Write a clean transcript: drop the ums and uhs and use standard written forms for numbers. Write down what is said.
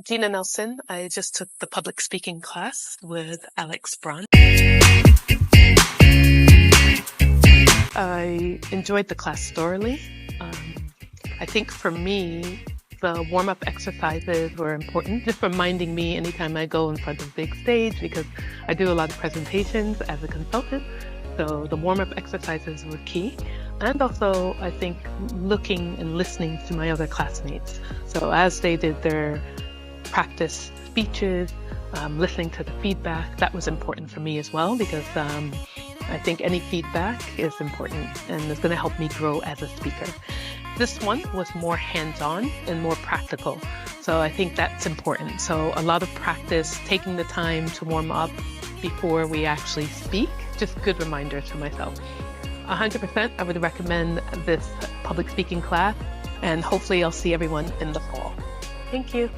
Gina Nelson. I just took the public speaking class with Alex Braun. I enjoyed the class thoroughly. I think for me, the warm-up exercises were important, just reminding me anytime I go in front of a big stage, because I do a lot of presentations as a consultant. So the warm-up exercises were key. And also, I think, looking and listening to my other classmates. So as they did their practice speeches, listening to the feedback, that was important for me as well, because I think any feedback is important and is going to help me grow as a speaker. This one was more hands-on and more practical. So I think that's important. So a lot of practice, taking the time to warm up before we actually speak, just good reminder to myself. 100%, I would recommend this public speaking class, and hopefully I'll see everyone in the fall. Thank you.